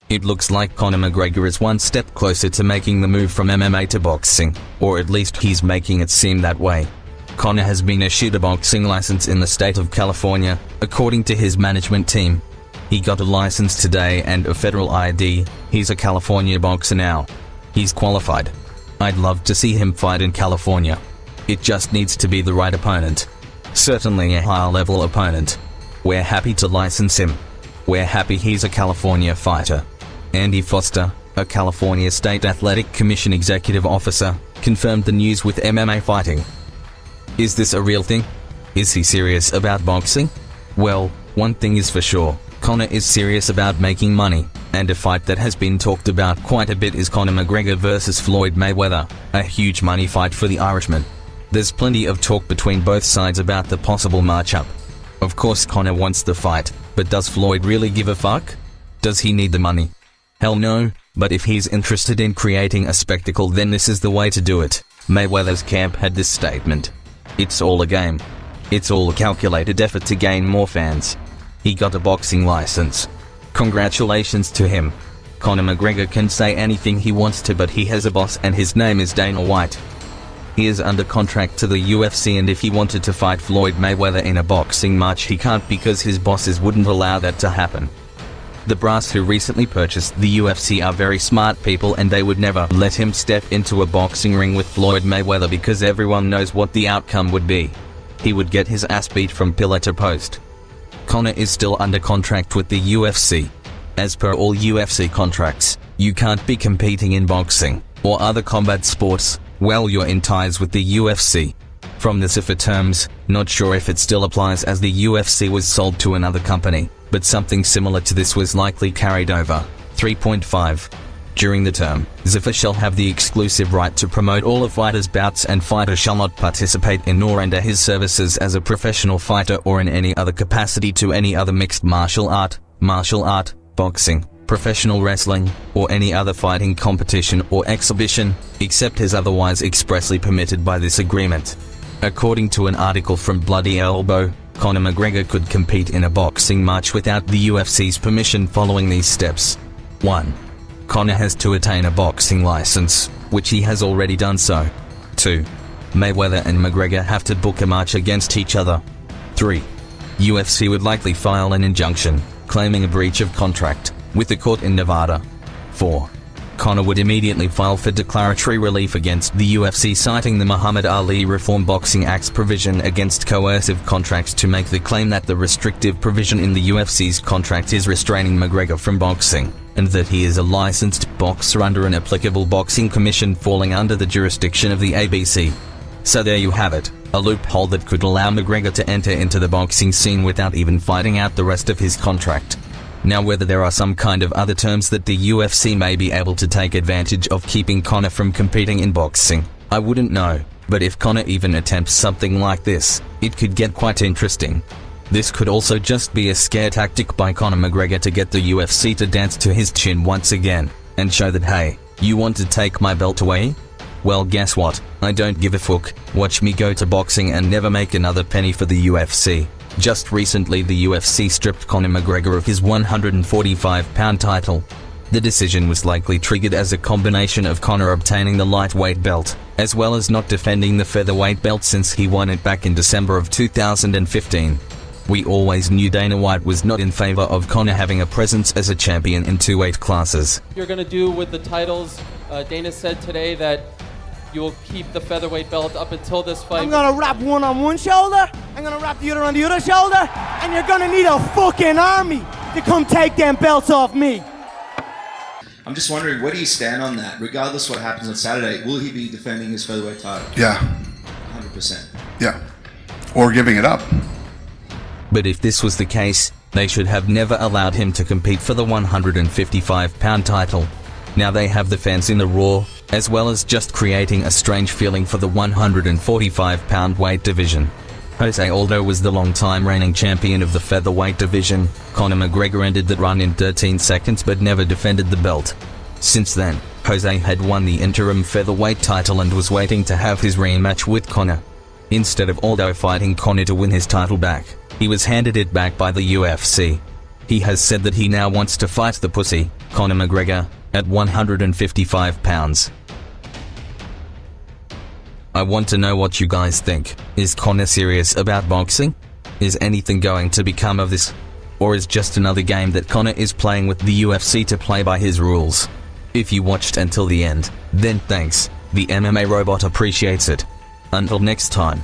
It looks like Conor McGregor is one step closer to making the move from MMA to boxing, or at least he's making it seem that way. Conor has been issued a boxing license in the state of California, according to his management team. He got a license today and a federal ID. He's a California boxer now. He's qualified. I'd love to see him fight in California. It just needs to be the right opponent. Certainly a higher-level opponent. We're happy to license him. We're happy he's a California fighter. Andy Foster, a California State Athletic Commission executive officer, confirmed the news with MMA Fighting. Is this a real thing? Is he serious about boxing? Well, one thing is for sure, Conor is serious about making money, and a fight that has been talked about quite a bit is Conor McGregor versus Floyd Mayweather, a huge money fight for the Irishman. There's plenty of talk between both sides about the possible matchup. Of course Conor wants the fight, but does Floyd really give a fuck? Does he need the money? Hell no, but if he's interested in creating a spectacle, then this is the way to do it. Mayweather's camp had this statement. It's all a game. It's all a calculated effort to gain more fans. He got a boxing license. Congratulations to him. Conor McGregor can say anything he wants to, but he has a boss and his name is Dana White. He is under contract to the UFC, and if he wanted to fight Floyd Mayweather in a boxing match he can't because his bosses wouldn't allow that to happen. The brass who recently purchased the UFC are very smart people, and they would never let him step into a boxing ring with Floyd Mayweather because everyone knows what the outcome would be. He would get his ass beat from pillar to post. Conor is still under contract with the UFC. As per all UFC contracts, you can't be competing in boxing or other combat sports while you're in ties with the UFC. From the CIFA terms, not sure if it still applies as the UFC was sold to another company, but something similar to this was likely carried over. 3.5. During the term, Ziffa shall have the exclusive right to promote all of fighters' bouts, and fighter shall not participate in nor render his services as a professional fighter or in any other capacity to any other mixed martial art, boxing, professional wrestling, or any other fighting competition or exhibition, except as otherwise expressly permitted by this agreement. According to an article from Bloody Elbow, Conor McGregor could compete in a boxing match without the UFC's permission following these steps. 1. Conor has to attain a boxing license, which he has already done so. 2. Mayweather and McGregor have to book a match against each other. 3. UFC would likely file an injunction, claiming a breach of contract, with the court in Nevada. 4. Conor would immediately file for declaratory relief against the UFC, citing the Muhammad Ali Reform Boxing Act's provision against coercive contracts to make the claim that the restrictive provision in the UFC's contract is restraining McGregor from boxing, and that he is a licensed boxer under an applicable boxing commission falling under the jurisdiction of the ABC. So there you have it, a loophole that could allow McGregor to enter into the boxing scene without even fighting out the rest of his contract. Now, whether there are some kind of other terms that the UFC may be able to take advantage of keeping Conor from competing in boxing, I wouldn't know, but if Conor even attempts something like this, it could get quite interesting. This could also just be a scare tactic by Conor McGregor to get the UFC to dance to his tune once again, and show that, hey, you want to take my belt away? Well, guess what, I don't give a fuck, watch me go to boxing and never make another penny for the UFC. Just recently the UFC stripped Conor McGregor of his 145-pound title. The decision was likely triggered as a combination of Conor obtaining the lightweight belt, as well as not defending the featherweight belt since he won it back in December of 2015. We always knew Dana White was not in favor of Conor having a presence as a champion in two weight classes. You're going to do with the titles, Dana said today that you will keep the featherweight belt up until this fight. I'm gonna wrap one on one shoulder, I'm gonna wrap the other on the other shoulder, and you're gonna need a fucking army to come take them belts off me. I'm just wondering, where do you stand on that? Regardless what happens on Saturday, will he be defending his featherweight title? Yeah. 100%. Yeah. Or giving it up. But if this was the case, they should have never allowed him to compete for the 155-pound title. Now they have the fans in the Raw, as well as just creating a strange feeling for the 145-pound weight division. Jose Aldo was the long-time reigning champion of the featherweight division. Conor McGregor ended that run in 13 seconds but never defended the belt. Since then, Jose had won the interim featherweight title and was waiting to have his rematch with Conor. Instead of Aldo fighting Conor to win his title back, he was handed it back by the UFC. He has said that he now wants to fight the pussy, Conor McGregor, at 155 pounds. I want to know what you guys think. Is Conor serious about boxing? Is anything going to become of this? Or is just another game that Conor is playing with the UFC to play by his rules? If you watched until the end, then thanks. The MMA robot appreciates it. Until next time.